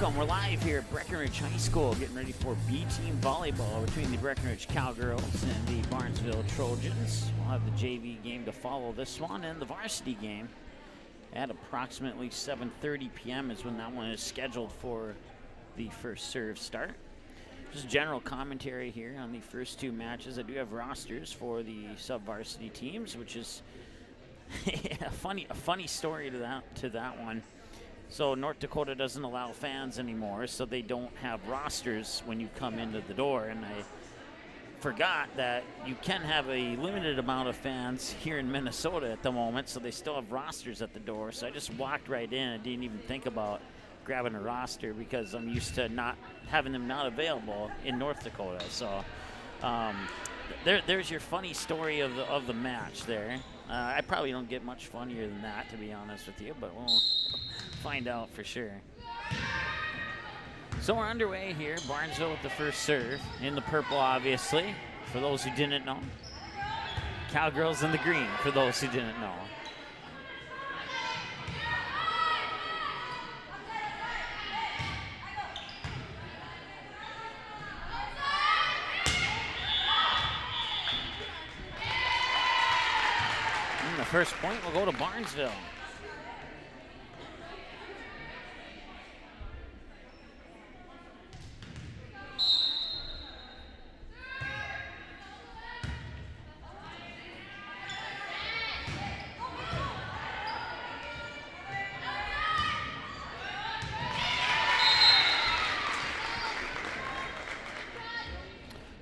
welcome. We're live here at Breckenridge High School, getting ready for B-team volleyball between the Breckenridge Cowgirls and the Barnesville Trojans. We'll have the JV game to follow this one, and the varsity game at approximately 7:30 p.m. is when that one is scheduled for the first serve start. Just general commentary here on the first two matches. I do have rosters for the sub-varsity teams, which is a funny story to that one. So North Dakota doesn't allow fans anymore, so they don't have rosters when you come into the door. And I forgot that you can have a limited amount of fans here in Minnesota at the moment, so they still have rosters at the door. So I just walked right in and didn't even think about grabbing a roster because I'm used to not having them not available in North Dakota. So there's your funny story of the match there. I probably don't get much funnier than that, to be honest with you, but we'll find out for sure. So we're underway here. Barnesville with the first serve in the purple, obviously, for those who didn't know. Cowgirls in the green, for those who didn't know. And the first point will go to Barnesville.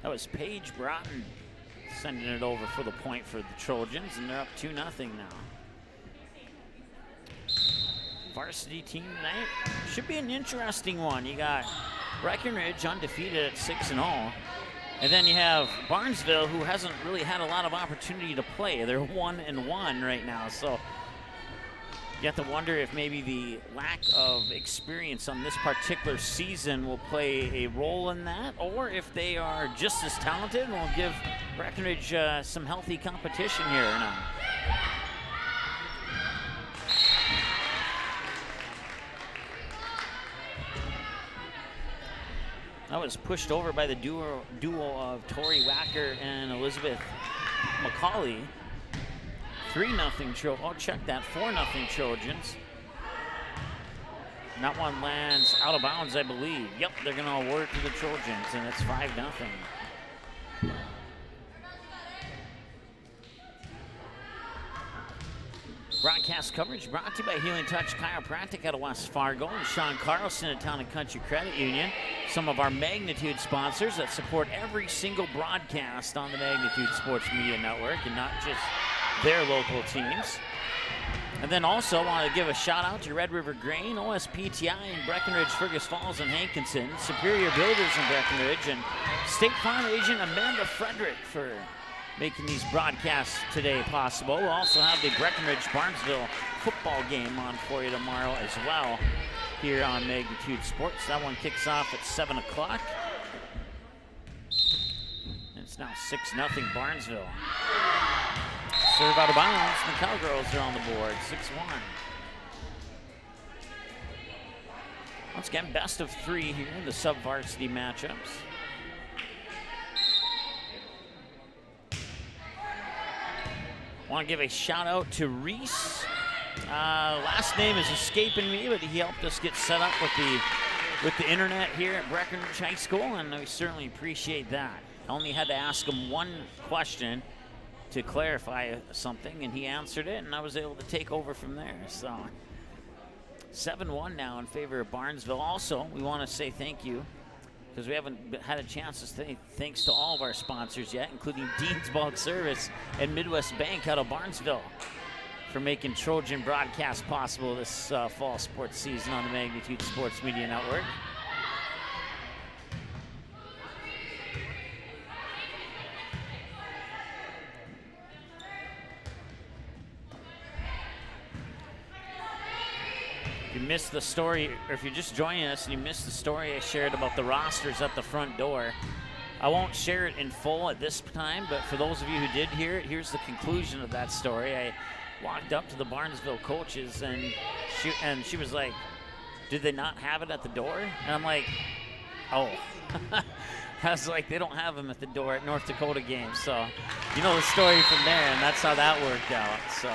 That was Paige Broughton sending it over for the point for the Trojans, and they're up 2-0 now. Varsity team tonight should be an interesting one. You got Breckenridge undefeated at 6-0, and then you have Barnesville, who hasn't really had a lot of opportunity to play. They're 1-1 right now, so you have to wonder if maybe the lack of experience on this particular season will play a role in that, or if they are just as talented and will give Breckenridge some healthy competition here or not. That was pushed over by the duo of Tori Wacker and Elizabeth McCauley. 3-0 Trojans. Oh, check that. 4-0 Trojans. And that one lands out of bounds, I believe. Yep, they're going to award it to the Trojans, and it's 5-0. Broadcast coverage brought to you by Healing Touch Chiropractic out of West Fargo and Sean Carlson at Town and Country Credit Union. Some of our Magnitude sponsors that support every single broadcast on the Magnitude Sports Media Network, and not just their local teams. And then also want to give a shout out to Red River Grain, OSPTI in Breckenridge, Fergus Falls, and Hankinson, Superior Builders in Breckenridge, and State Farm agent Amanda Frederick for making these broadcasts today possible. We'll also have the Breckenridge-Barnesville football game on for you tomorrow as well here on Magnitude Sports. That one kicks off at 7 o'clock. It's now 6-0 Barnesville. Serve out of bounds, the Cowgirls are on the board, 6-1. Once again, best of 3 here in the sub-varsity matchups. Want to give a shout out to Reese. Last name is escaping me, but he helped us get set up with the internet here at Breckenridge High School, and we certainly appreciate that. I only had to ask him one question to clarify something, and he answered it, and I was able to take over from there. So 7-1 now in favor of Barnesville. Also, we want to say thank you, because we haven't had a chance to say thanks to all of our sponsors yet, including Dean's Bulk Service and Midwest Bank out of Barnesville for making Trojan broadcast possible this fall sports season on the Magnitude Sports Media Network. If you missed the story, or if you're just joining us and you missed the story I shared about the rosters at the front door, I won't share it in full at this time, but for those of you who did hear it, here's the conclusion of that story. I walked up to the Barnesville coaches, and she was like, did they not have it at the door? And I'm like, oh. I was like, they don't have them at the door at North Dakota games. So, you know the story from there, and that's how that worked out. So,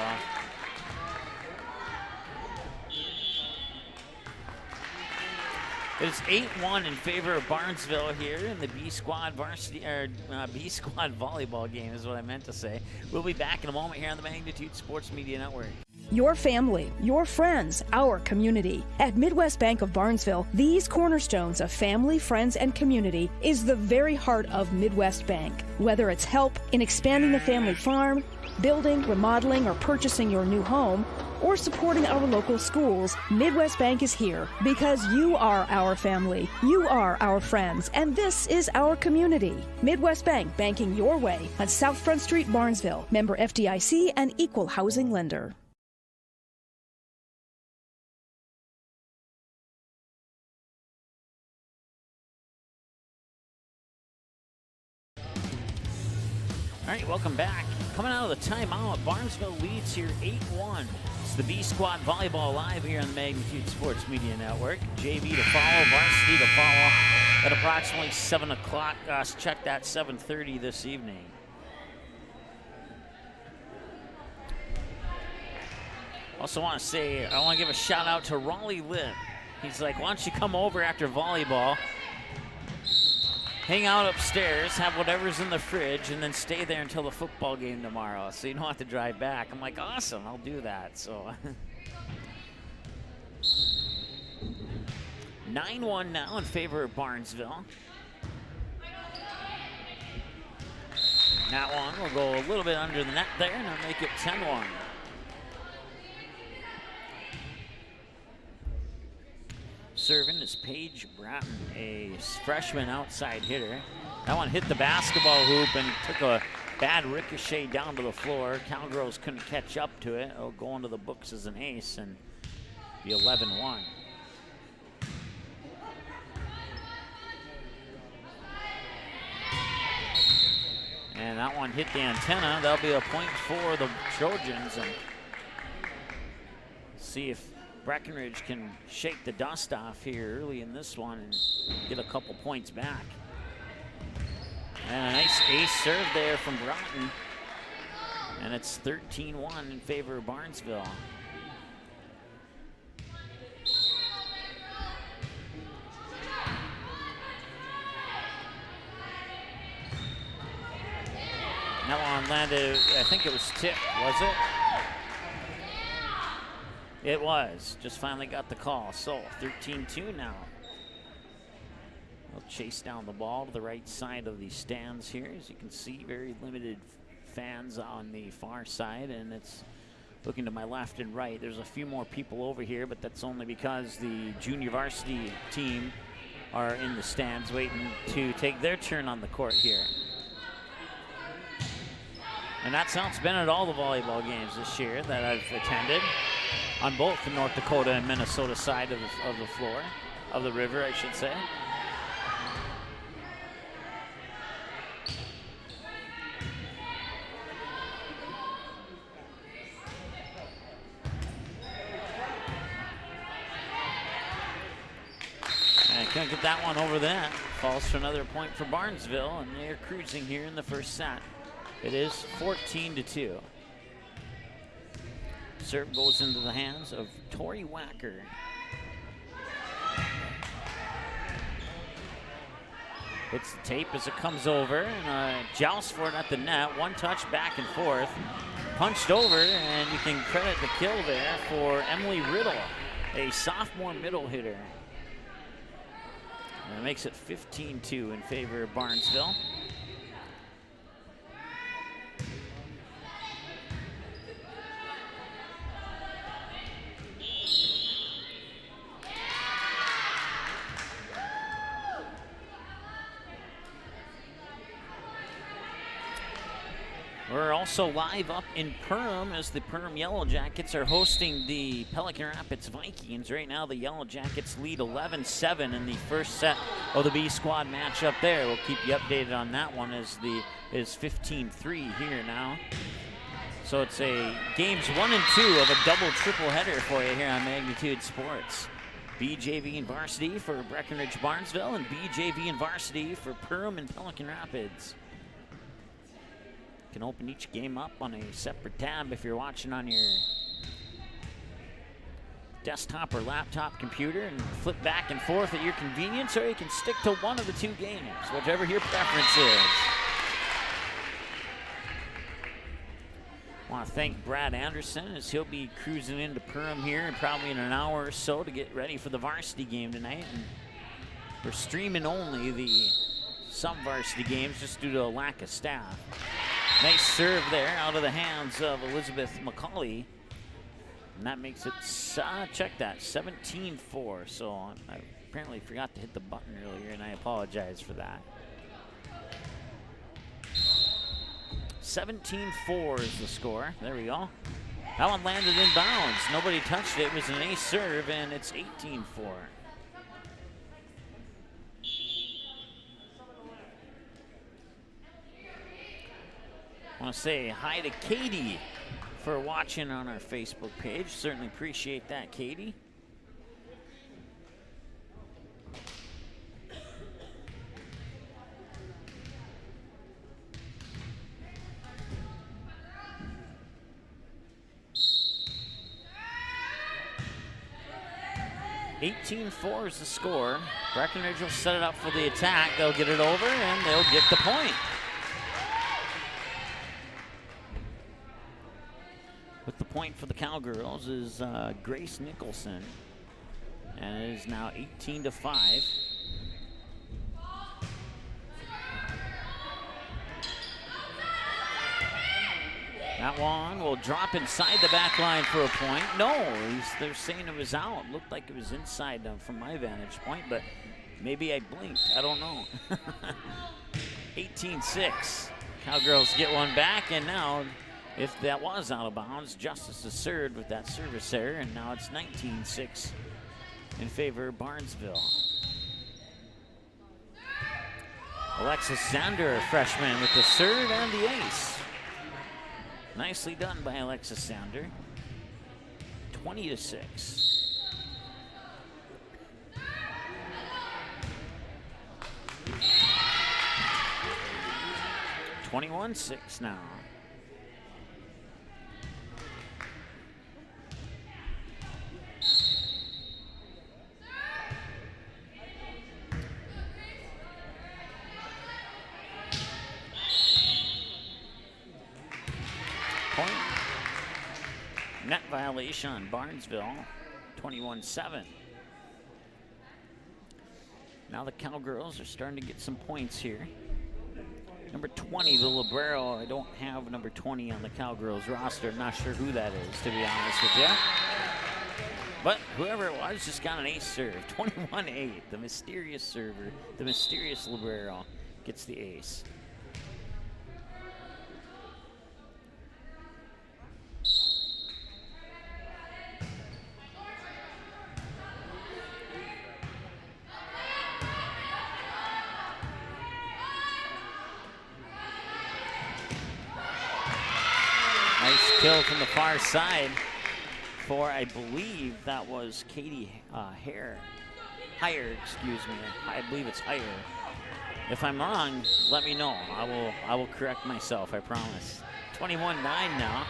it's 8-1 in favor of Barnesville here in the B Squad varsity, or B Squad volleyball game is what I meant to say. We'll be back in a moment here on the Magnitude Sports Media Network. Your family, your friends, our community. At Midwest Bank of Barnesville, these cornerstones of family, friends, and community is the very heart of Midwest Bank. Whether it's help in expanding the family farm, building, remodeling, or purchasing your new home, or supporting our local schools, Midwest Bank is here because you are our family, you are our friends, and this is our community. Midwest Bank, banking your way on South Front Street, Barnesville. Member FDIC and equal housing lender. All right, welcome back. Coming out of the timeout, Barnesville leads here 8-1. It's the B Squad Volleyball live here on the Magnitude Sports Media Network. JV to follow, varsity to follow at approximately 7 o'clock. Check that, 7:30 this evening. Also want to say, I want to give a shout out to Raleigh Lynn. He's like, why don't you come over after volleyball, hang out upstairs, have whatever's in the fridge, and then stay there until the football game tomorrow, so you don't have to drive back. I'm like, awesome, I'll do that. So 9-1 now in favor of Barnesville. That one will go a little bit under the net there, and it'll make it 10-1. Serving is Paige Bratton, a freshman outside hitter. That one hit the basketball hoop and took a bad ricochet down to the floor. Cowgirls couldn't catch up to it. It'll go into the books as an ace and be 11-1. And that one hit the antenna. That'll be a point for the Trojans. And see if Breckenridge can shake the dust off here early in this one and get a couple points back. And a nice ace serve there from Broughton. And it's 13-1 in favor of Barnesville. That one landed, I think it was tipped, was it? It was. Just finally got the call. So 13-2 now. They'll chase down the ball to the right side of the stands here. As you can see, very limited fans on the far side, and it's looking to my left and right. There's a few more people over here, but that's only because the junior varsity team are in the stands waiting to take their turn on the court here. And that's how it's been at all the volleyball games this year that I've attended, on both the North Dakota and Minnesota side of the floor, of the river, I should say. And can't get that one over the net. Falls for another point for Barnesville, and they're cruising here in the first set. It is 14-2. Serve goes into the hands of Tori Wacker. Hits the tape as it comes over, and joust for it at the net. One touch back and forth. Punched over, and you can credit the kill there for Emily Riddle, a sophomore middle hitter. And it makes it 15-2 in favor of Barnesville. We're also live up in Perham as the Perham Yellow Jackets are hosting the Pelican Rapids Vikings. Right now the Yellow Jackets lead 11-7 in the first set of the B Squad matchup there. We'll keep you updated on that one as is 15-3 here now. So it's a games 1 and 2 of a double triple header for you here on Magnitude Sports. BJV and varsity for Breckenridge Barnesville, and BJV and varsity for Perham and Pelican Rapids. You can open each game up on a separate tab if you're watching on your desktop or laptop computer and flip back and forth at your convenience, or you can stick to one of the two games, whichever your preference is. I want to thank Brad Anderson as he'll be cruising into Perham here probably in an hour or so to get ready for the varsity game tonight. And we're streaming only some varsity games just due to a lack of staff. Nice serve there out of the hands of Elizabeth McCauley. And that makes it, check that, 17-4. So I apparently forgot to hit the button earlier, and I apologize for that. 17-4 is the score. There we go. That one landed in bounds. Nobody touched it. It was an ace serve, and it's 18-4. I want to say hi to Katie for watching on our Facebook page. Certainly appreciate that, Katie. $18-4 is the score. Breckenridge will set it up for the attack. They'll get it over, and they'll get the point. With the point for the Cowgirls is Grace Nicholson, and it is now 18-5. That one will drop inside the back line for a point. No, they're saying it was out. It looked like it was inside from my vantage point, but maybe I blinked. I don't know. 18-6. Cowgirls get one back, and now if that was out of bounds, justice is served with that service error, and now it's 19-6 in favor of Barnesville. Alexis Sander, a freshman, with the serve and the ace. Nicely done by Alexis Sander. 20-6. 21-6 now. Point. Net violation on Barnesville, 21-7. Now the Cowgirls are starting to get some points here. Number 20, the libero. I don't have number 20 on the Cowgirls roster. I'm not sure who that is, to be honest with you. But whoever it was just got an ace serve. 21-8, the mysterious server, the mysterious libero gets the ace. Nice kill from the far side for, I believe that was Katie Hire, excuse me. I believe it's Hire. If I'm wrong, let me know. I will correct myself, I promise. 21-9 now.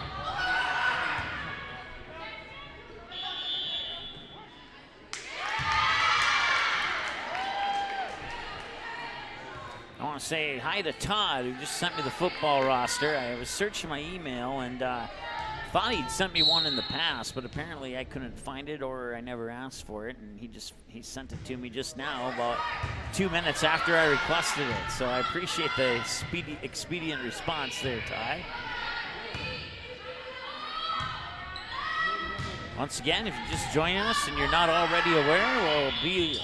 I want to say hi to Todd, who just sent me the football roster. I was searching my email and thought he'd sent me one in the past, but apparently I couldn't find it, or I never asked for it, and he sent it to me just now, about 2 minutes after I requested it. So I appreciate the expedient response there, Ty. Once again, if you're just joining us and you're not already aware, we'll be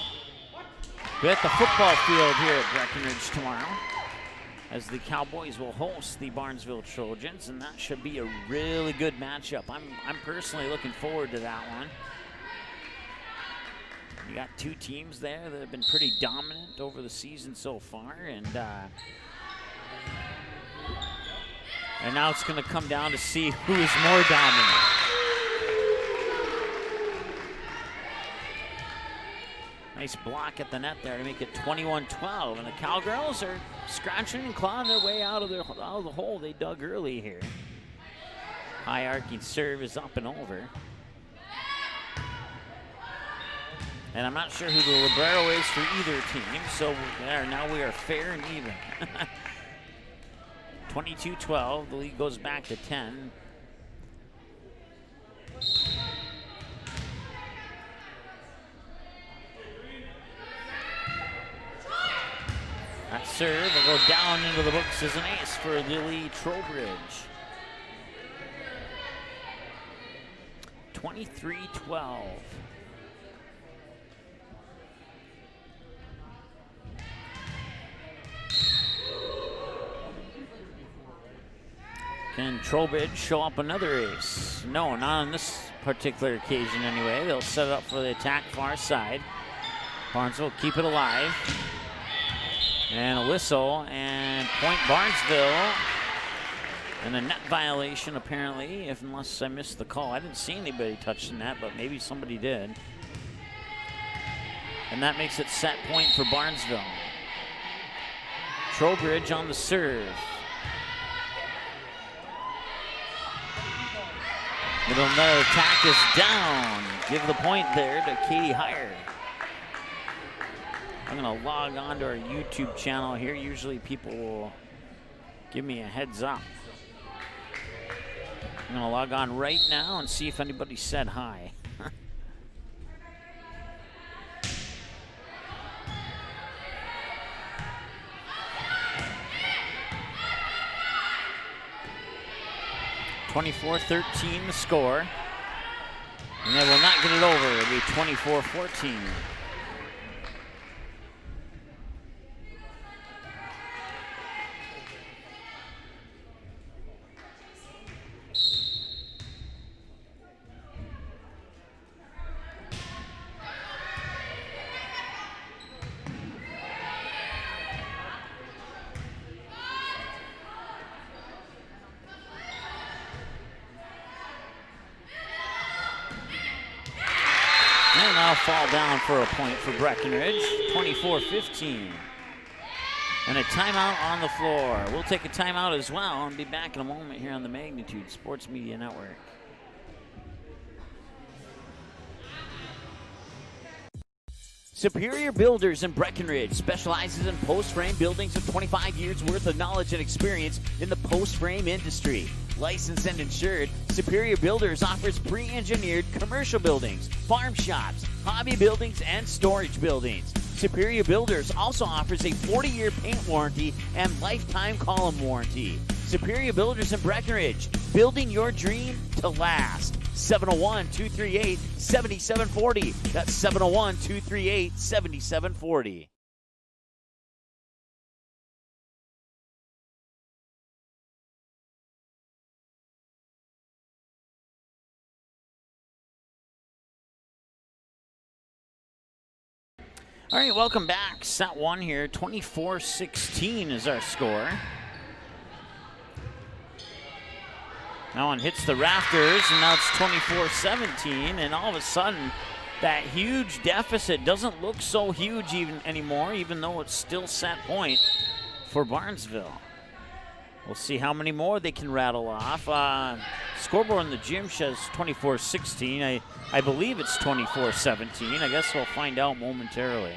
at the football field here at Breckenridge tomorrow, as the Cowboys will host the Barnesville Trojans, and that should be a really good matchup. I'm personally looking forward to that one. You got two teams there that have been pretty dominant over the season so far, and now it's going to come down to see who is more dominant. Nice block at the net there to make it 21-12. And the Cowgirls are scratching and clawing their way out of the hole they dug early here. High arcing serve is up and over. And I'm not sure who the libero is for either team, so now we are fair and even. 22-12, the lead goes back to 10. That serve will go down into the books as an ace for Lily Trowbridge. 23-12. Can Trowbridge show up another ace? No, not on this particular occasion anyway. They'll set it up for the attack far side. Barnesville keep it alive. And a whistle, and point Barnesville. And a net violation apparently, unless I missed the call. I didn't see anybody touch the net, but maybe somebody did. And that makes it set point for Barnesville. Trowbridge on the serve. Middle net attack is down. Give the point there to Katie Heyer. I'm going to log on to our YouTube channel here. Usually people will give me a heads up. I'm going to log on right now and see if anybody said hi. (24-13) the score. And they will not get it over. It'll be 24-14. Fall down for a point for Breckenridge, 24-15. And a timeout on the floor. We'll take a timeout as well and be back in a moment here on the Magnitude Sports Media Network. Superior Builders in Breckenridge specializes in post-frame buildings with 25 years worth of knowledge and experience in the post-frame industry. Licensed and insured, Superior Builders offers pre-engineered commercial buildings, farm shops, hobby buildings, and storage buildings. Superior Builders also offers a 40-year paint warranty and lifetime column warranty. Superior Builders in Breckenridge, building your dream to last. 701-238-7740. That's 701-238-7740. All right, welcome back. Set one here, 24-16 is our score. That one hits the rafters, and now it's 24-17, and all of a sudden, that huge deficit doesn't look so huge anymore, even though it's still set point for Barnesville. We'll see how many more they can rattle off. Scoreboard in the gym says 24-16. I believe it's 24-17. I guess we'll find out momentarily.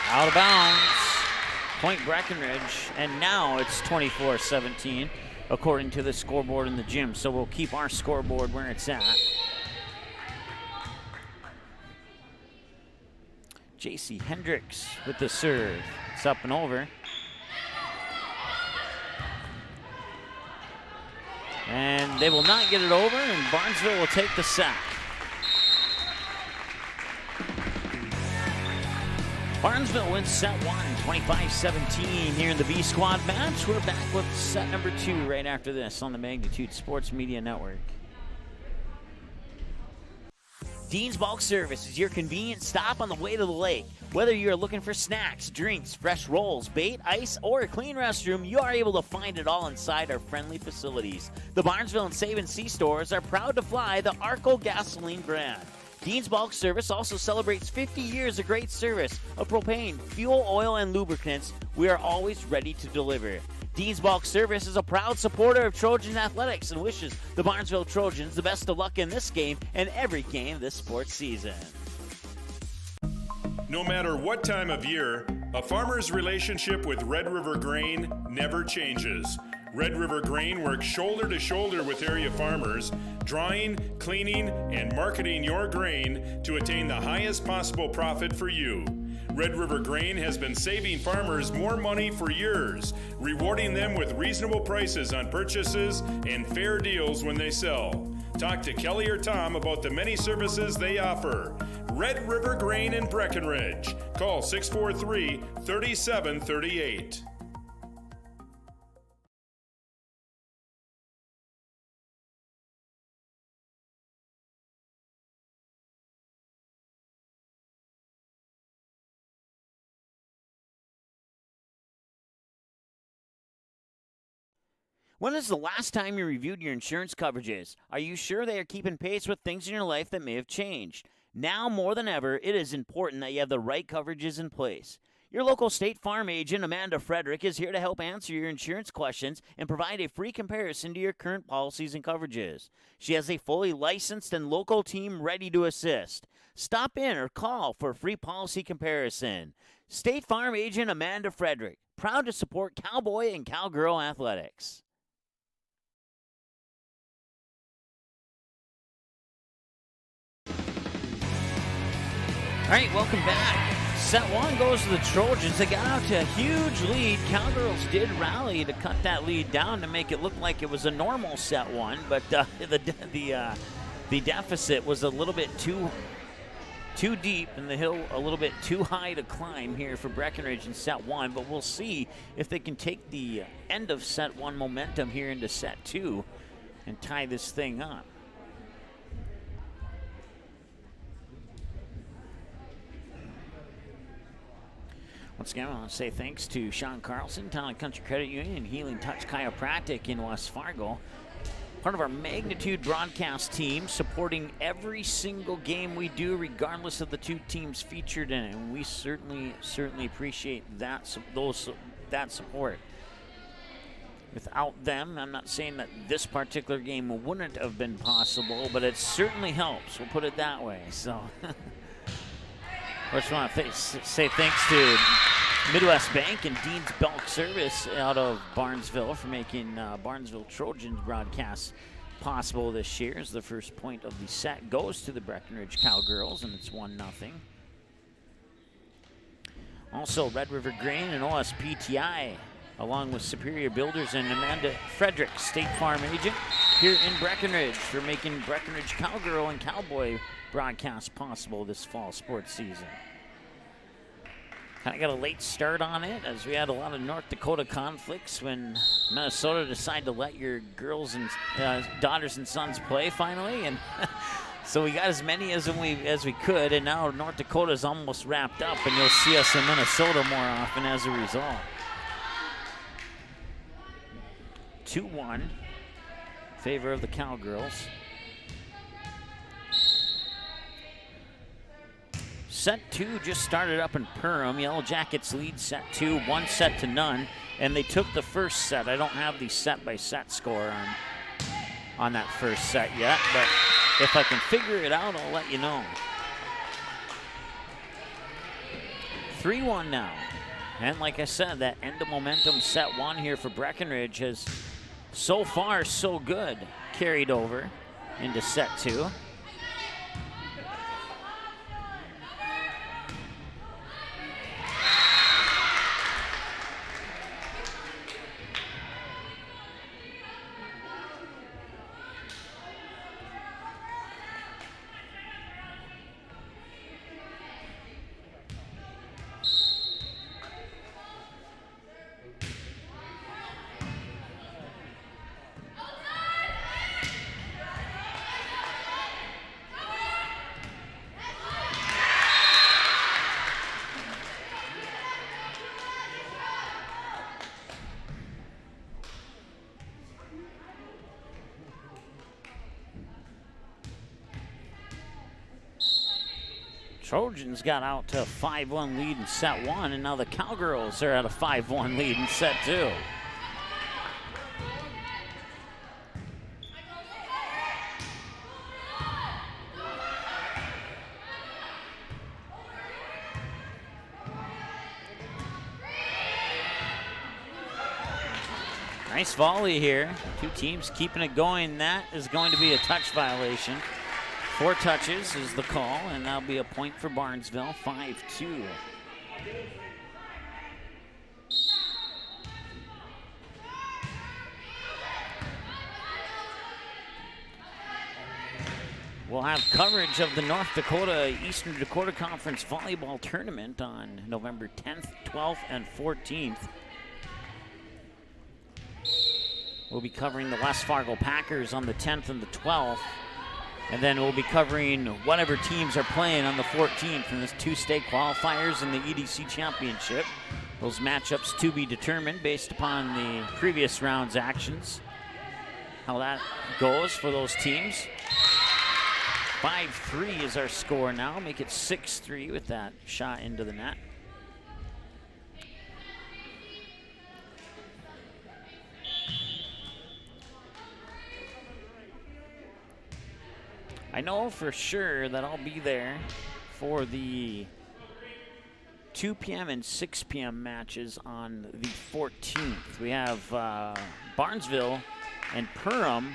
Out of bounds. Point Breckenridge, and now it's 24-17 according to the scoreboard in the gym. So we'll keep our scoreboard where it's at. JC Hendricks with the serve. It's up and over. And they will not get it over, and Barnesville will take the sack. Barnesville wins set one, 25-17 here in the B Squad match. We're back with set number two right after this on the Magnitude Sports Media Network. Dean's Bulk Service is your convenient stop on the way to the lake. Whether you're looking for snacks, drinks, fresh rolls, bait, ice, or a clean restroom, you are able to find it all inside our friendly facilities. The Barnesville and Save & See stores are proud to fly the Arco gasoline brand. Dean's Bulk Service also celebrates 50 years of great service of propane, fuel, oil, and lubricants. We are always ready to deliver. Dean's Bulk Service is a proud supporter of Trojan athletics and wishes the Barnesville Trojans the best of luck in this game and every game this sports season. No matter what time of year, a farmer's relationship with Red River Grain never changes. Red River Grain works shoulder to shoulder with area farmers, drying, cleaning, and marketing your grain to attain the highest possible profit for you. Red River Grain has been saving farmers more money for years, rewarding them with reasonable prices on purchases and fair deals when they sell. Talk to Kelly or Tom about the many services they offer. Red River Grain in Breckenridge. Call 643-3738. When is the last time you reviewed your insurance coverages? Are you sure they are keeping pace with things in your life that may have changed? Now more than ever, it is important that you have the right coverages in place. Your local State Farm agent, Amanda Frederick, is here to help answer your insurance questions and provide a free comparison to your current policies and coverages. She has a fully licensed and local team ready to assist. Stop in or call for a free policy comparison. State Farm agent Amanda Frederick, proud to support Cowboy and Cowgirl athletics. All right, welcome back. Set one goes to the Trojans. They got out to a huge lead. Cowgirls did rally to cut that lead down to make it look like it was a normal set one, but the deficit was a little bit too deep and the hill a little bit too high to climb here for Breckenridge in set one, but we'll see if they can take the end of set one momentum here into set two and tie this thing up. Once again, I want to say thanks to Sean Carlson, Town and Country Credit Union, and Healing Touch Chiropractic in West Fargo. Part of our Magnitude broadcast team, supporting every single game we do, regardless of the two teams featured in it. And we certainly appreciate that support. Without them, I'm not saying that this particular game wouldn't have been possible, but it certainly helps. We'll put it that way. So. I just want to say thanks to Midwest Bank and Dean's Bulk Service out of Barnesville for making Barnesville Trojans broadcasts possible this year. As the first point of the set goes to the Breckenridge Cowgirls, and it's 1-0. Also, Red River Grain and OSPTI, along with Superior Builders and Amanda Frederick, State Farm agent, here in Breckenridge for making Breckenridge Cowgirl and Cowboy broadcasts possible this fall sports season. Kind of got a late start on it, as we had a lot of North Dakota conflicts when Minnesota decided to let your girls and daughters and sons play finally, and so we got as many as we could, and now North Dakota's almost wrapped up, and you'll see us in Minnesota more often as a result. 2-1 in favor of the Cowgirls. Set two just started up in Perham. Yellow Jackets lead set two, 1-0, and they took the first set. I don't have the set-by-set score on that first set yet, but if I can figure it out, I'll let you know. 3-1 now. And like I said, that end of momentum set one here for Breckenridge has so far so good carried over into set two. Trojans got out to a 5-1 lead in set 1, and now the Cowgirls are at a 5-1 lead in set 2. Nice volley here. Two teams keeping it going. That is going to be a touch violation. 4 touches is the call, and that'll be a point for Barnesville, 5-2. We'll have coverage of the North Dakota Eastern Dakota Conference Volleyball Tournament on November 10th, 12th, and 14th. We'll be covering the West Fargo Packers on the 10th and the 12th. And then we'll be covering whatever teams are playing on the 14th in this 2 state qualifiers and the EDC Championship. Those matchups to be determined based upon the previous round's actions. How that goes for those teams. 5-3 is our score now. Make it 6-3 with that shot into the net. I know for sure that I'll be there for the 2 p.m. and 6 p.m. matches on the 14th. We have Barnesville and Perham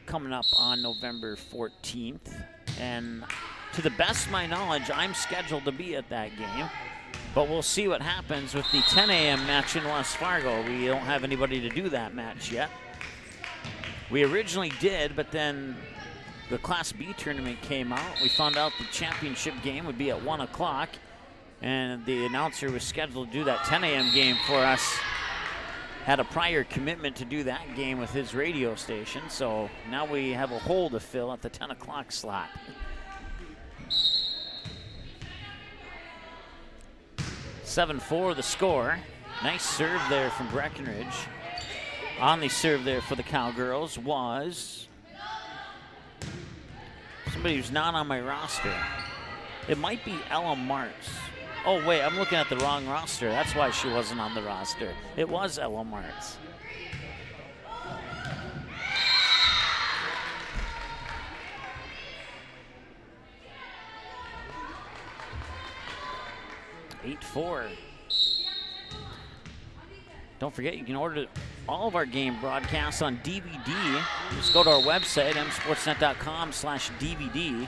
coming up on November 14th. And to the best of my knowledge, I'm scheduled to be at that game. But we'll see what happens with the 10 a.m. match in West Fargo. We don't have anybody to do that match yet. We originally did, but then the Class B tournament came out. We found out the championship game would be at 1 o'clock, and the announcer was scheduled to do that 10 a.m. game for us. Had a prior commitment to do that game with his radio station, so now we have a hole to fill at the 10 o'clock slot. (7-4) the score. Nice serve there from Breckenridge. On the serve there for the Cowgirls was somebody who's not on my roster. It might be Ella Martz. Oh, wait, I'm looking at the wrong roster. That's why she wasn't on the roster. It was Ella Martz. (8-4). Don't forget, you can order all of our game broadcasts on DVD. Just go to our website, msportsnet.com/DVD.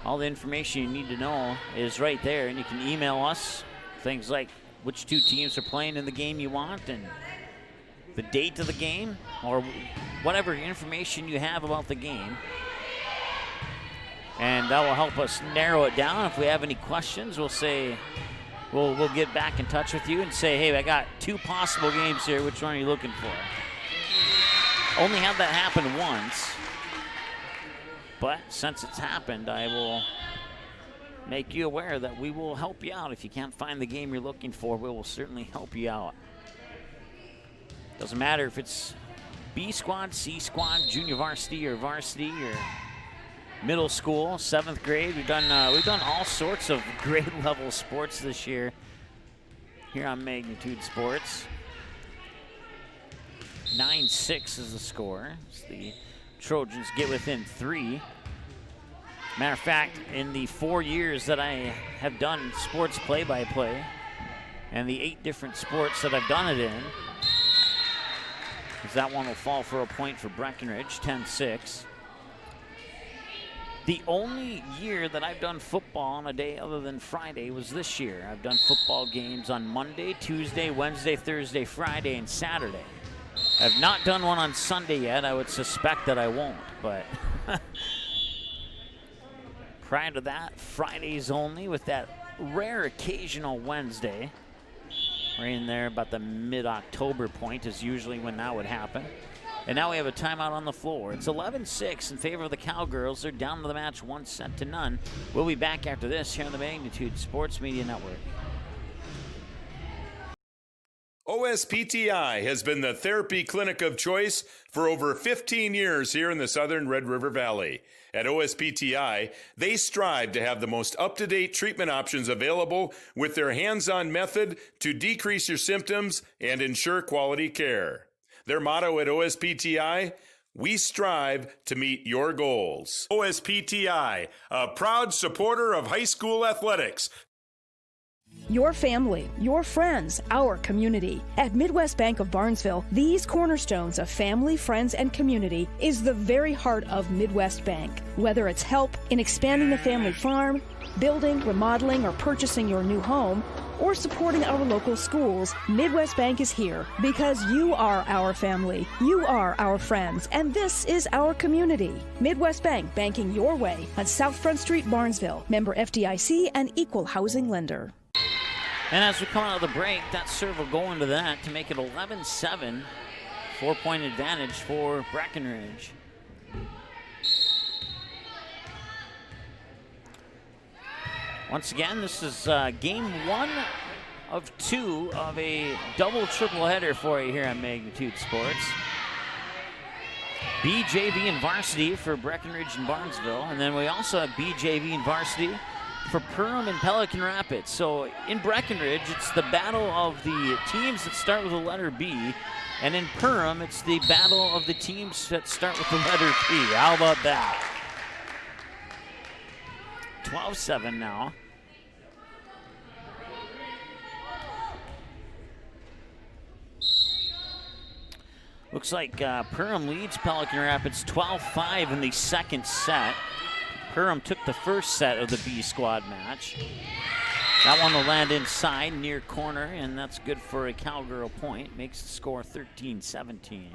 All the information you need to know is right there, and you can email us things like which 2 teams are playing in the game you want and the date of the game or whatever information you have about the game. And that will help us narrow it down. If we have any questions, we'll say, we'll get back in touch with you and say, hey, I got 2 possible games here. Which one are you looking for? Only had that happen once. But since it's happened, I will make you aware that we will help you out. If you can't find the game you're looking for, we will certainly help you out. Doesn't matter if it's B squad, C squad, junior varsity or middle school, 7th grade. We've done all sorts of grade level sports this year here on Magnitude Sports. 9-6 is the score. As the Trojans get within 3. Matter of fact, in the 4 years that I have done sports play-by-play and the 8 different sports that I've done it in, that one will fall for a point for Breckenridge, 10-6. The only year that I've done football on a day other than Friday was this year. I've done football games on Monday, Tuesday, Wednesday, Thursday, Friday, and Saturday. I've not done one on Sunday yet. I would suspect that I won't, but prior to that, Fridays only, with that rare occasional Wednesday. Right in there about the mid-October point is usually when that would happen. And now we have a timeout on the floor. It's 11-6 in favor of the Cowgirls. They're down to the match 1-0. We'll be back after this here on the Magnitude Sports Media Network. OSPTI has been the therapy clinic of choice for over 15 years here in the southern Red River Valley. At OSPTI, they strive to have the most up-to-date treatment options available with their hands-on method to decrease your symptoms and ensure quality care. Their motto at OSPTI, we strive to meet your goals. OSPTI, a proud supporter of high school athletics. Your family, your friends, our community. At Midwest Bank of Barnesville, these cornerstones of family, friends, and community is the very heart of Midwest Bank. Whether it's help in expanding the family farm, building, remodeling, or purchasing your new home, or supporting our local schools, Midwest Bank is here because you are our family, you are our friends, and this is our community. Midwest Bank, banking your way on South Front Street, Barnesville. Member FDIC and equal housing lender. And as we come out of the break, that serve will go into that to make it 11-7, 4-point advantage for Breckenridge. Once again, this is game 1 of 2 of a double-triple header for you here on Magnitude Sports. BJV and varsity for Breckenridge and Barnesville, and then we also have BJV and varsity for Perham and Pelican Rapids. So in Breckenridge, it's the battle of the teams that start with the letter B, and in Perham, it's the battle of the teams that start with the letter P. How about that? 12-7 now. Looks like Perham leads Pelican Rapids 12-5 in the second set. Perham took the first set of the B squad match. That one will land inside near corner, and that's good for a Cowgirl point. Makes the score 13-17.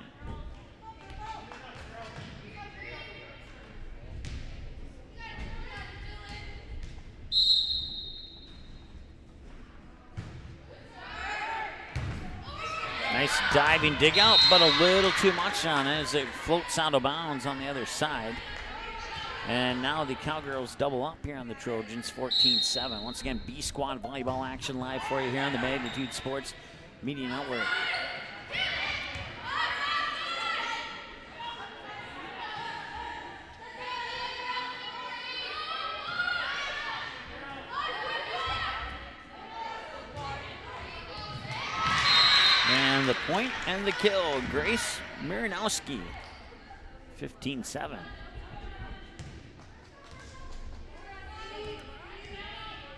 Nice diving dig out, but a little too much on it as it floats out of bounds on the other side. And now the Cowgirls double up here on the Trojans, 14-7. Once again, B Squad volleyball action live for you here on the Magnitude Sports Media Network. And the point and the kill, Grace Miranowski, 15-7.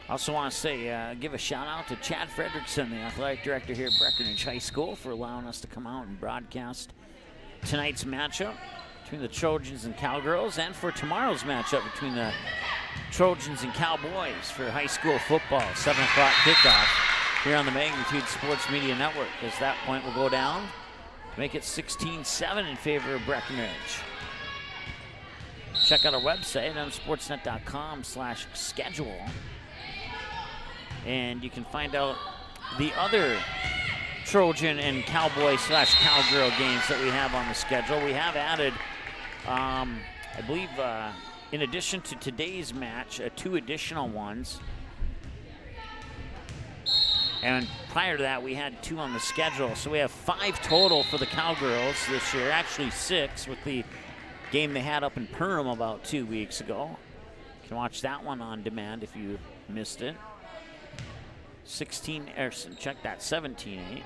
Also want to say, give a shout out to Chad Fredrickson, the athletic director here at Breckenridge High School, for allowing us to come out and broadcast tonight's matchup between the Trojans and Cowgirls, and for tomorrow's matchup between the Trojans and Cowboys for high school football, 7 o'clock kickoff here on the Magnitude Sports Media Network, as that point will go down to make it 16-7 in favor of Breckenridge. Check out our website on sportsnet.com/schedule. And you can find out the other Trojan and Cowboy/Cowgirl games that we have on the schedule. We have added, I believe, in addition to today's match, 2 additional ones. And prior to that, we had 2 on the schedule. So we have 5 total for the Cowgirls this year, actually 6 with the game they had up in Perham about 2 weeks ago. You can watch that one on demand if you missed it. 17-8.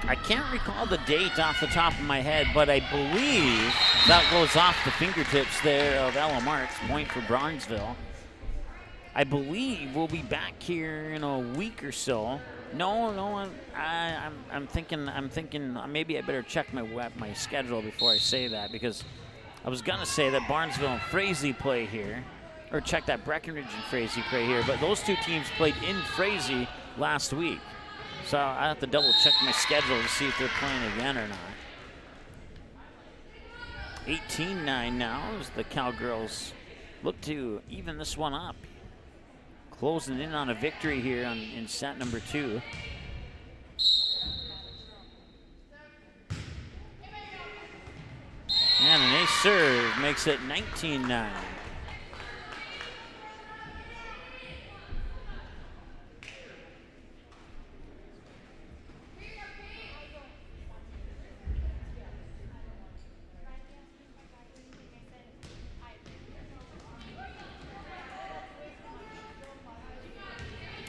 I can't recall the date off the top of my head, but I believe that goes off the fingertips there of Ella Marks, point for Barnesville. I believe we'll be back here in a week or so. No, I'm thinking maybe I better check my schedule before I say that, because I was gonna say that Barnesville and Frazee play here, or check that Breckenridge and Frazee play here, but those 2 teams played in Frazee last week. So I have to double check my schedule to see if they're playing again or not. 18-9 now as the Cowgirls look to even this one up. closing in on a victory here in set number 2. And an ace serve makes it 19-9.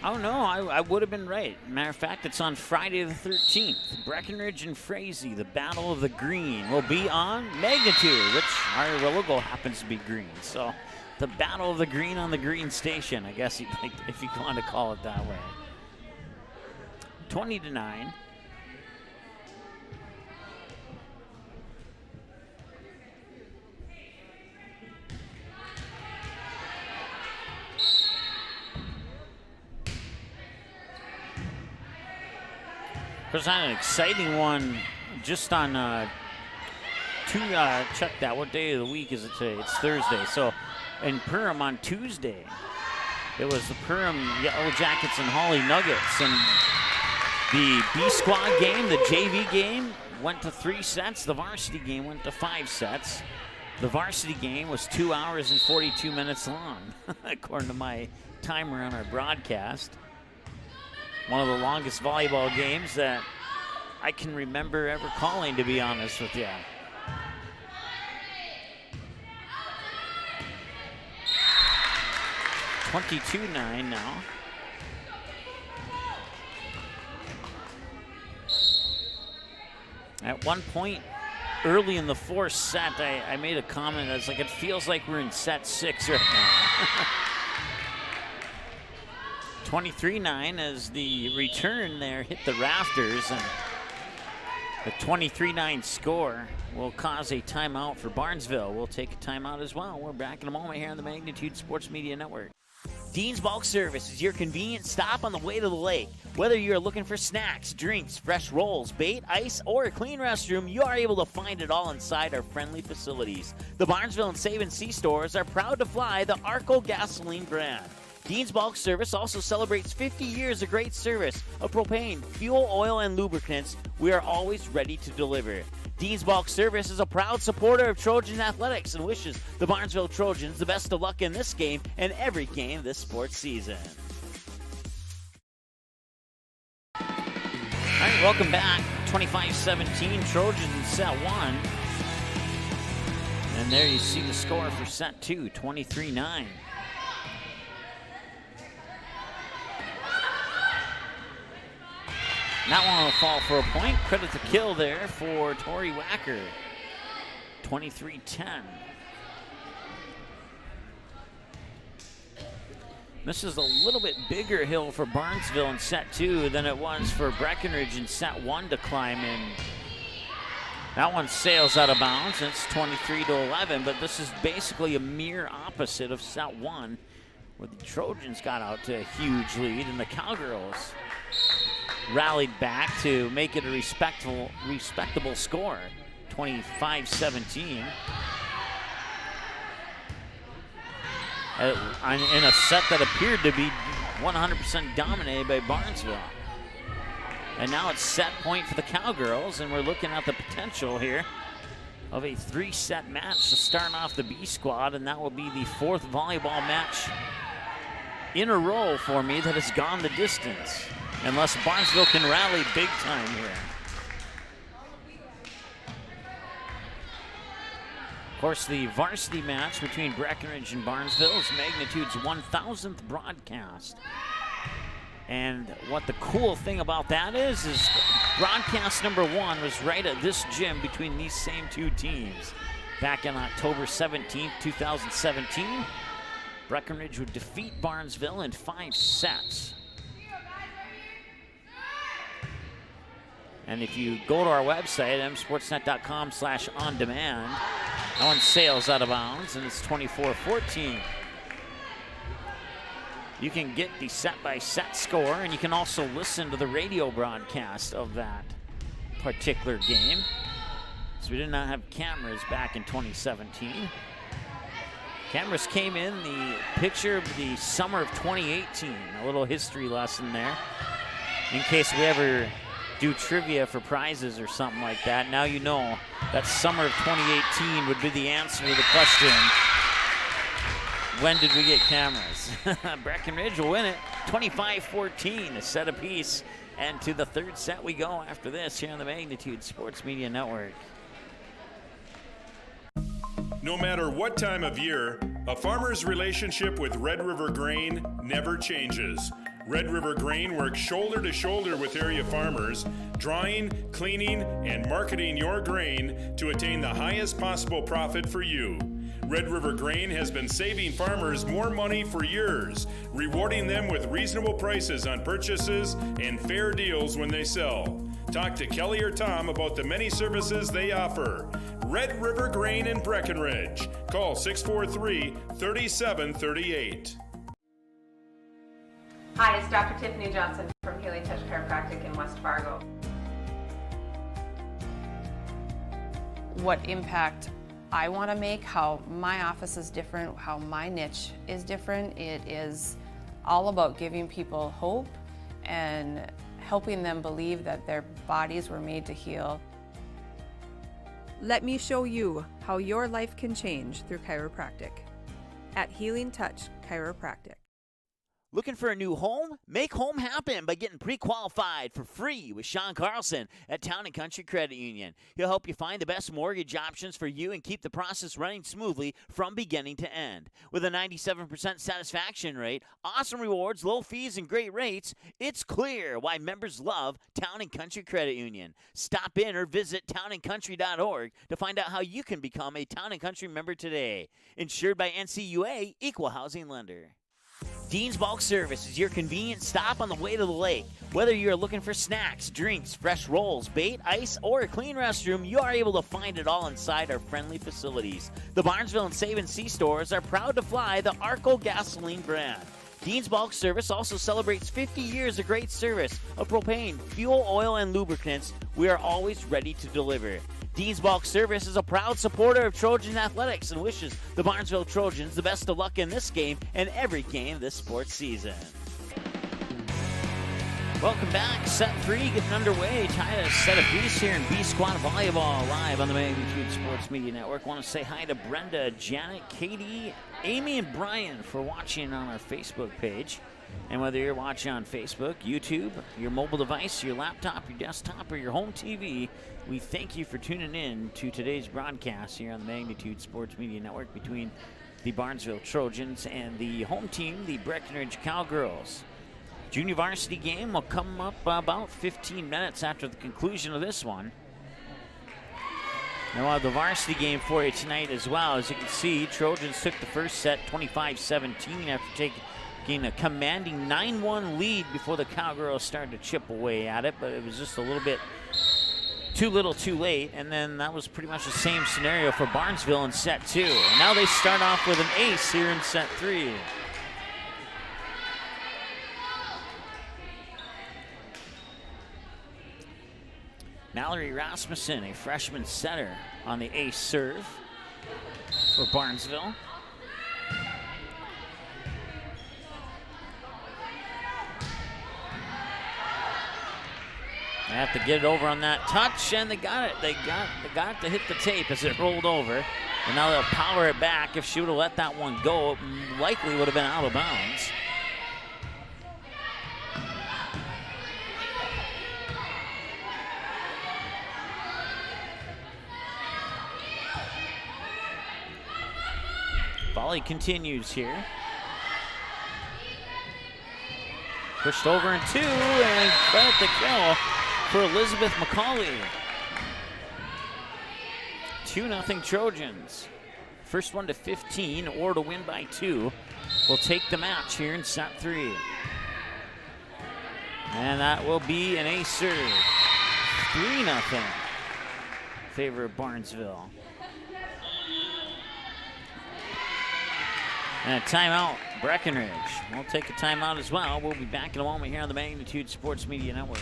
Oh no, I would have been right. Matter of fact, it's on Friday the 13th. Breckenridge and Frazee, the Battle of the Green, will be on Magnitude, which our logo happens to be green. So the Battle of the Green on the Green Station, I guess if you want to call it that way. 20-9. There's not an exciting one just on check that. What day of the week is it today? It's Thursday. So in Perham on Tuesday, it was the Perham Yellow Jackets and Holly Nuggets. And the B squad game, the JV game, went to 3 sets. The varsity game went to 5 sets. The varsity game was 2 hours and 42 minutes long, according to my timer on our broadcast. One of the longest volleyball games that I can remember ever calling, to be honest with you. $22-9 now. At one point early in the 4th set, I made a comment that's like, it feels like we're in set 6 right now. 23-9 as the return there hit the rafters, and the 23-9 score will cause a timeout for Barnesville. We'll take a timeout as well. We're back in a moment here on the Magnitude Sports Media Network. Dean's Bulk Service is your convenient stop on the way to the lake. Whether you're looking for snacks, drinks, fresh rolls, bait, ice, or a clean restroom, you are able to find it all inside our friendly facilities. The Barnesville and Save and Sea stores are proud to fly the Arco gasoline brand. Dean's Bulk Service also celebrates 50 years of great service of propane, fuel, oil, and lubricants. We are always ready to deliver. Dean's Bulk Service is a proud supporter of Trojan athletics and wishes the Barnesville Trojans the best of luck in this game and every game this sports season. All right, welcome back. 25-17 Trojans in set 1. And there you see the score for set 2, 23-9. That one will fall for a point. Credit the kill there for Tori Wacker. 23-10. This is a little bit bigger hill for Barnesville in set 2 than it was for Breckenridge in set 1 to climb in. That one sails out of bounds. It's 23-11, but this is basically a mere opposite of set 1, where the Trojans got out to a huge lead and the Cowgirls rallied back to make it a respectable score, 25-17. In a set that appeared to be 100% dominated by Barnesville. And now it's set point for the Cowgirls, and we're looking at the potential here of a 3-set match to start off the B squad, and that will be the 4th volleyball match in a row for me that has gone the distance, unless Barnesville can rally big time here. Of course, the varsity match between Breckenridge and Barnesville is Magnitude's 1,000th broadcast. And what the cool thing about that is broadcast number 1 was right at this gym between these same two teams. Back on October 17th, 2017, Breckenridge would defeat Barnesville in 5 sets. And if you go to our website, msportsnet.com/on-demand, that one sails out of bounds, and it's 24-14. You can get the set-by-set score, and you can also listen to the radio broadcast of that particular game. So we did not have cameras back in 2017. Cameras came in, the picture of the summer of 2018. A little history lesson there. In case we ever do trivia for prizes or something like that, now you know that summer of 2018 would be the answer to the question, when did we get cameras? Breckenridge will win it, 25-14, a set apiece. And to the third set we go after this here on the Magnitude Sports Media Network. No matter what time of year, a farmer's relationship with Red River Grain never changes. Red River Grain works shoulder to shoulder with area farmers, drying, cleaning, and marketing your grain to attain the highest possible profit for you. Red River Grain has been saving farmers more money for years, rewarding them with reasonable prices on purchases and fair deals when they sell. Talk to Kelly or Tom about the many services they offer. Red River Grain in Breckenridge. Call 643-3738. Hi, it's Dr. Tiffany Johnson from Healing Touch Chiropractic in West Fargo. What impact I want to make, how my office is different, how my niche is different. It is all about giving people hope and helping them believe that their bodies were made to heal. Let me show you how your life can change through chiropractic at Healing Touch Chiropractic. Looking for a new home? Make home happen by getting pre-qualified for free with Sean Carlson at Town & Country Credit Union. He'll help you find the best mortgage options for you and keep the process running smoothly from beginning to end. With a 97% satisfaction rate, awesome rewards, low fees, and great rates, it's clear why members love Town & Country Credit Union. Stop in or visit townandcountry.org to find out how you can become a Town & Country member today. Insured by NCUA, Equal Housing Lender. Dean's Bulk Service is your convenient stop on the way to the lake. Whether you're looking for snacks, drinks, fresh rolls, bait, ice, or a clean restroom, you are able to find it all inside our friendly facilities. The Barnesville and Save & See stores are proud to fly the Arco gasoline brand. Dean's Bulk Service also celebrates 50 years of great service of propane, fuel, oil, and lubricants. We are always ready to deliver. Dean's Bulk Service is a proud supporter of Trojan Athletics and wishes the Barnesville Trojans the best of luck in this game and every game this sports season. Welcome back. Set 3 getting underway. Tied a set apiece here in B-Squad Volleyball live on the Magnitude Sports Media Network. Want to say hi to Brenda, Janet, Katie, Amy, and Brian for watching on our Facebook page. And whether you're watching on Facebook, YouTube, your mobile device, your laptop, your desktop, or your home TV, we thank you for tuning in to today's broadcast here on the Magnitude Sports Media Network between the Barnesville Trojans and the home team, the Breckenridge Cowgirls. Junior varsity game will come up about 15 minutes after the conclusion of this one. Now we'll have the varsity game for you tonight as well. As you can see, Trojans took the first set 25-17 after taking a commanding 9-1 lead before the Cowgirls started to chip away at it, but it was just a little bit too little too late, and then that was pretty much the same scenario for Barnesville in set 2. And now they start off with an ace here in set 3. Mallory Rasmussen, a freshman setter, on the ace serve for Barnesville. They have to get it over on that touch, and they got it. They got it to hit the tape as it rolled over. And now they'll power it back. If she would have let that one go, it likely would have been out of bounds. Volley continues here. Pushed over in 2, and credit the kill for Elizabeth McCauley. 2-0 Trojans. First one to 15 or to win by 2 will take the match here in set 3. And that will be an ace serve. 3-0 in favor of Barnesville. And a timeout, Breckenridge. We'll take a timeout as well. We'll be back in a moment here on the Magnitude Sports Media Network.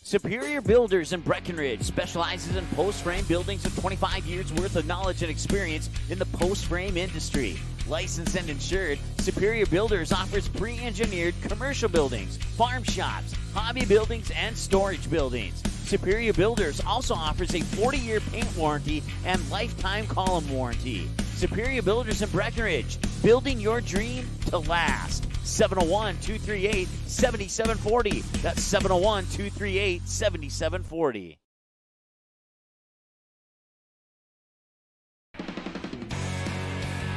Superior Builders in Breckenridge specializes in post-frame buildings with 25 years worth of knowledge and experience in the post-frame industry. Licensed and insured, Superior Builders offers pre-engineered commercial buildings, farm shops, hobby buildings, and storage buildings. Superior Builders also offers a 40-year paint warranty and lifetime column warranty. Superior Builders in Breckenridge, building your dream to last. 701-238-7740. That's 701-238-7740.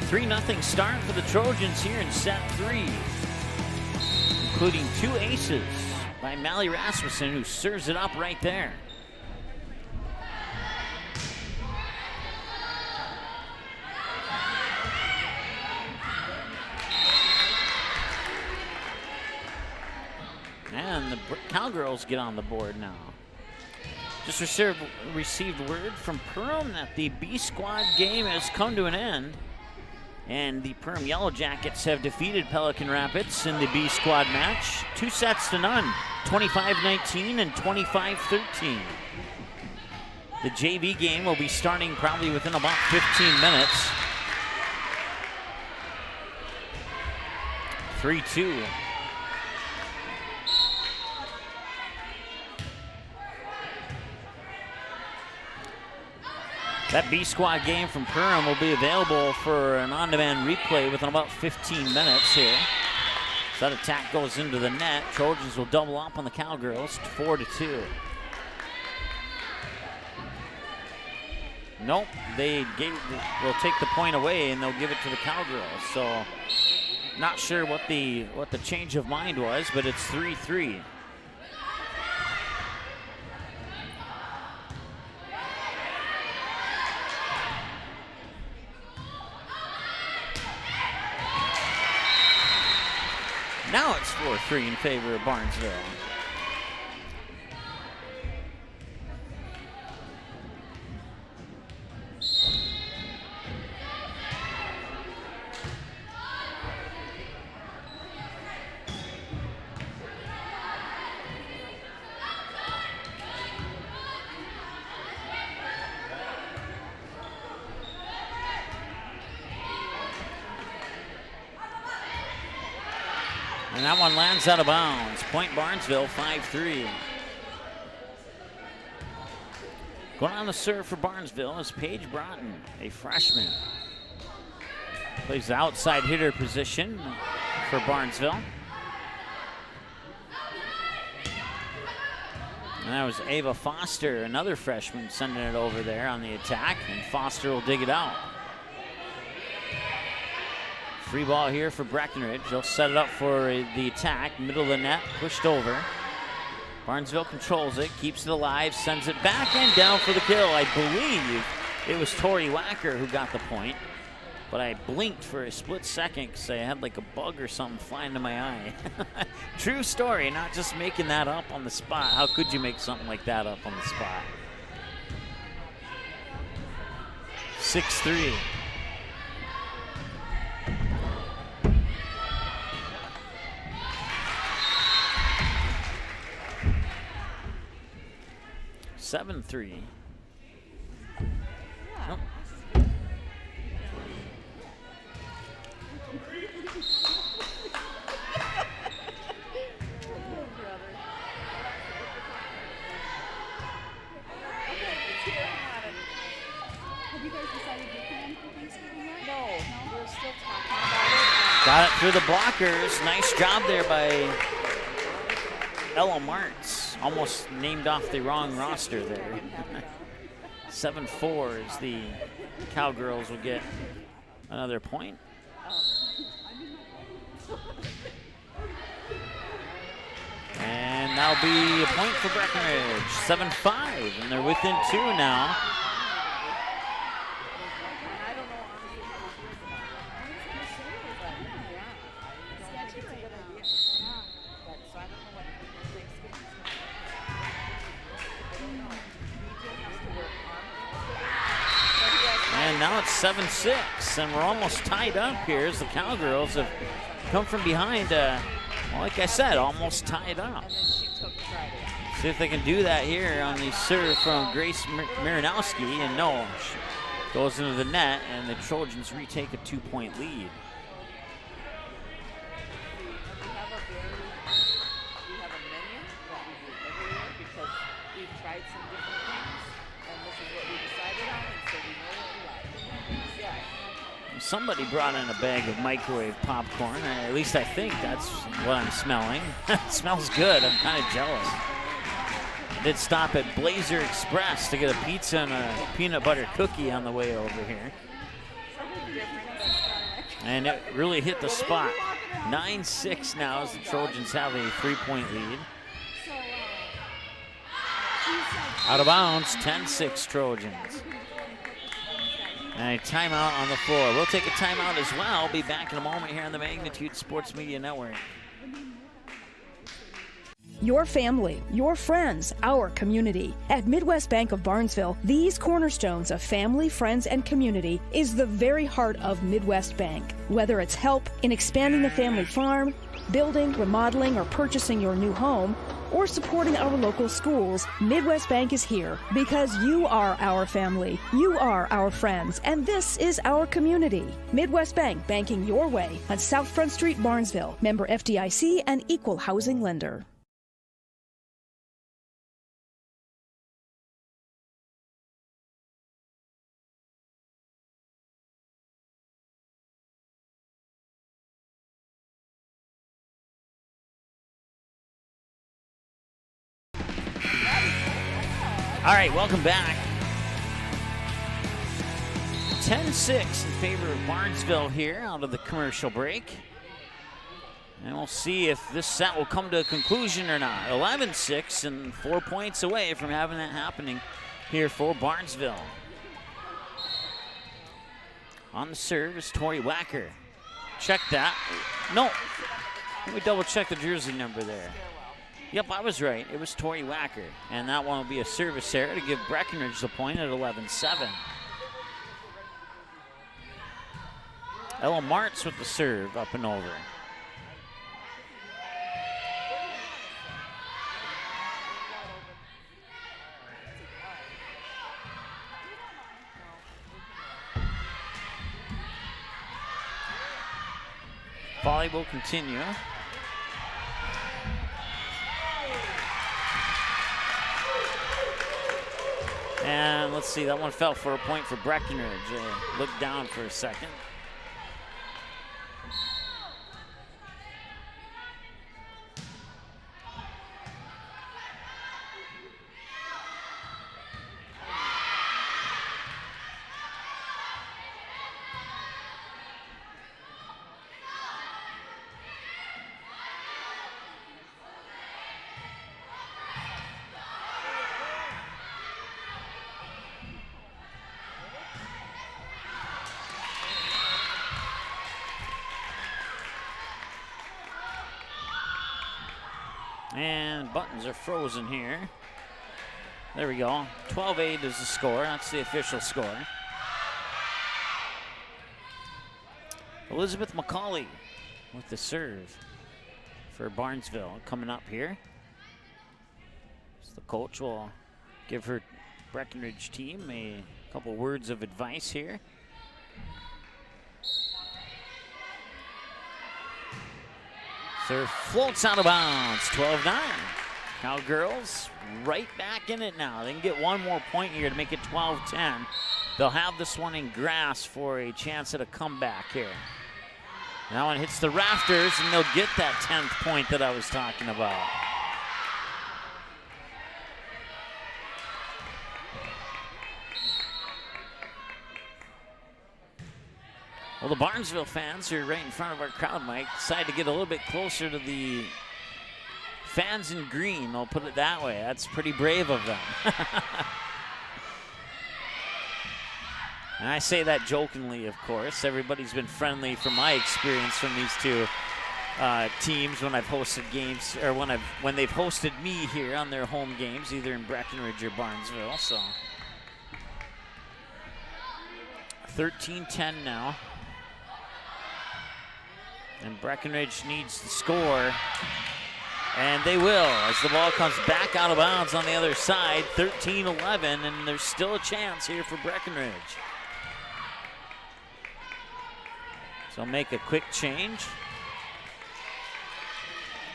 Three-0 start for the Trojans here in set 3, including 2 aces by Mally Rasmussen, who serves it up right there. And the Cowgirls get on the board now. Just received word from Perham that the B squad game has come to an end. And the Perham Yellow Jackets have defeated Pelican Rapids in the B squad match. 2-0, 25-19 and 25-13. The JV game will be starting probably within about 15 minutes. 3-2. That B squad game from Perham will be available for an on-demand replay within about 15 minutes here. So that attack goes into the net. Trojans will double up on the Cowgirls, 4-2. Nope, will take the point away and they'll give it to the Cowgirls. So not sure what the change of mind was, but it's 3-3. Now it's 4-3 in favor of Barnesville. And that one lands out of bounds. Point Barnesville, 5-3. Going on the serve for Barnesville is Paige Broughton, a freshman. Plays the outside hitter position for Barnesville. And that was Ava Foster, another freshman, sending it over there on the attack, and Foster will dig it out. Free ball here for Breckenridge. They'll set it up for the attack. Middle of the net, pushed over. Barnesville controls it, keeps it alive, sends it back and down for the kill. I believe it was Tori Wacker who got the point, but I blinked for a split second because I had like a bug or something flying to my eye. True story, not just making that up on the spot. How could you make something like that up on the spot? 6-3. Seven, 3. Oh. Got it through the blockers. Nice job there by Ella Martz. Almost named off the wrong roster there. 7-4 is the Cowgirls will get another point. And that'll be a point for Breckenridge. 7-5, and they're within 2 now. And now it's 7-6, and we're almost tied up here as the Cowgirls have come from behind, well, like I said, almost tied up. See if they can do that here on the serve from Grace Marinowski, and no, she goes into the net, and the Trojans retake a 2-point lead. Somebody brought in a bag of microwave popcorn. At least I think that's what I'm smelling. It smells good. I'm kind of jealous. I did stop at Blazer Express to get a pizza and a peanut butter cookie on the way over here. And it really hit the spot. 9-6 now as the Trojans have a 3-point lead. Out of bounds, 10-6 Trojans. And a timeout on the floor. We'll take a timeout as well. Be back in a moment here on the Magnitude Sports Media Network. Your family, your friends, our community. At Midwest Bank of Barnesville, these cornerstones of family, friends, and community is the very heart of Midwest Bank. Whether it's help in expanding the family farm, building, remodeling, or purchasing your new home, or supporting our local schools, Midwest Bank is here because you are our family, you are our friends, and this is our community. Midwest Bank, banking your way on South Front Street, Barnesville. Member FDIC and equal housing lender. All right, welcome back. 10-6 in favor of Barnesville here out of the commercial break. And we'll see if this set will come to a conclusion or not. 11-6 and 4 points away from having that happening here for Barnesville. On the serve is Tori Wacker. Check that. No. Let me double check the jersey number there. Yep, I was right. It was Tori Wacker. And that one will be a service error to give Breckenridge the point at 11-7. Ella Martz with the serve up and over. Volley will continue. And let's see, that one fell for a point for Breckenridge. Looked down for a second. And buttons are frozen here. There we go. 12-8 is the score. That's the official score. Elizabeth McCauley with the serve for Barnesville coming up here. So the coach will give her Breckenridge team a couple words of advice here. Serve floats out of bounds, 12-9. Cowgirls right back in it now. They can get one more point here to make it 12-10. They'll have this one in grass for a chance at a comeback here. That one hits the rafters, and they'll get that 10th point that I was talking about. Well, the Barnesville fans who are right in front of our crowd, Mike, decided to get a little bit closer to the fans in green. I'll put it that way. That's pretty brave of them. And I say that jokingly, of course. Everybody's been friendly from my experience from these two teams when I've hosted games, or when they've hosted me here on their home games, either in Breckenridge or Barnesville. So 13-10 now. And Breckenridge needs to score And they will, as the ball comes back out of bounds on the other side, 13-11, and there's still a chance here for Breckenridge. So make a quick change.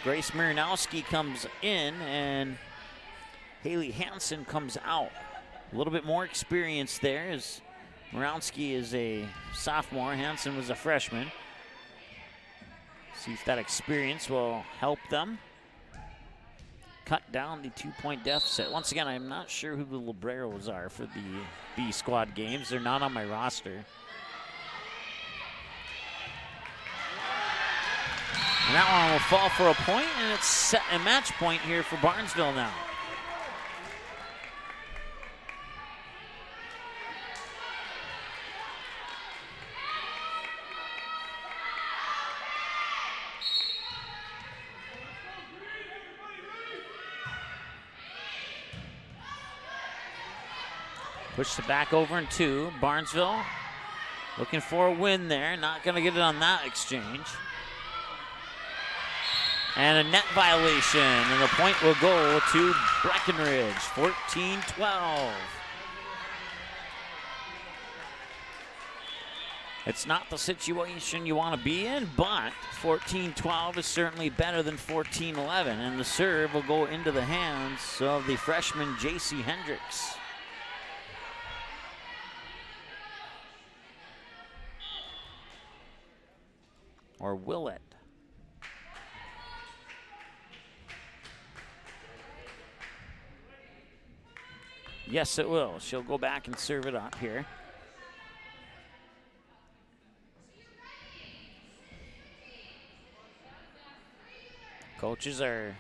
Grace Miranowski comes in, and Haley Hansen comes out. A little bit more experience there, as Miranowski is a sophomore. Hansen was a freshman. See if that experience will help them cut down the 2-point deficit. Once again, I'm not sure who the libreros are for the B squad games. They're not on my roster. And that one will fall for a point, and it's set a match point here for Barnesville now. Pushed it back over in 2. Barnesville looking for a win there. Not going to get it on that exchange. And a net violation, and the point will go to Breckenridge, 14-12. It's not the situation you want to be in, but 14-12 is certainly better than 14-11, and the serve will go into the hands of the freshman J.C. Hendricks. Or will it? Yes, it will. She'll go back and serve it up here. Coaches are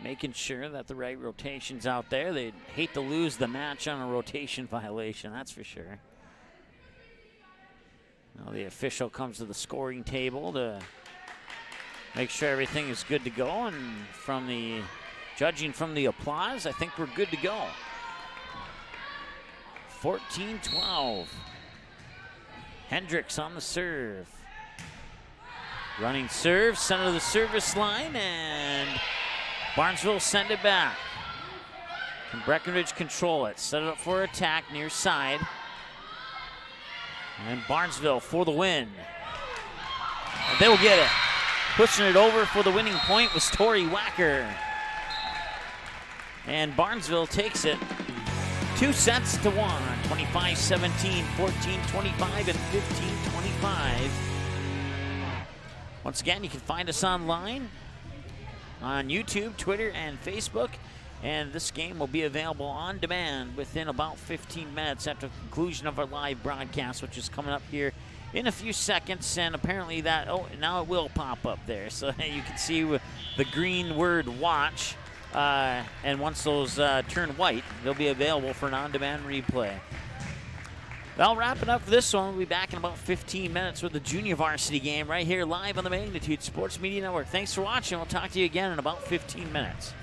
making sure that the right rotation's out there. They'd hate to lose the match on a rotation violation, that's for sure. Now the official comes to the scoring table to make sure everything is good to go, and from the judging from the applause, I think we're good to go. 14-12. Hendricks on the serve. Running serve, center of the service line, and Barnesville send it back. Can Breckenridge control it? Set it up for attack near side. And Barnesville for the win. And they will get it. Pushing it over for the winning point was Tori Wacker. And Barnesville takes it 2 sets to 1. 25-17, 14-25, and 15-25. Once again, you can find us online on YouTube, Twitter, and Facebook. And this game will be available on demand within about 15 minutes after the conclusion of our live broadcast, which is coming up here in a few seconds. And apparently that, now it will pop up there. So you can see the green word watch. And once those turn white, they'll be available for an on-demand replay. Well, wrapping up this one, we'll be back in about 15 minutes with the junior varsity game right here live on the Magnitude Sports Media Network. Thanks for watching. We'll talk to you again in about 15 minutes.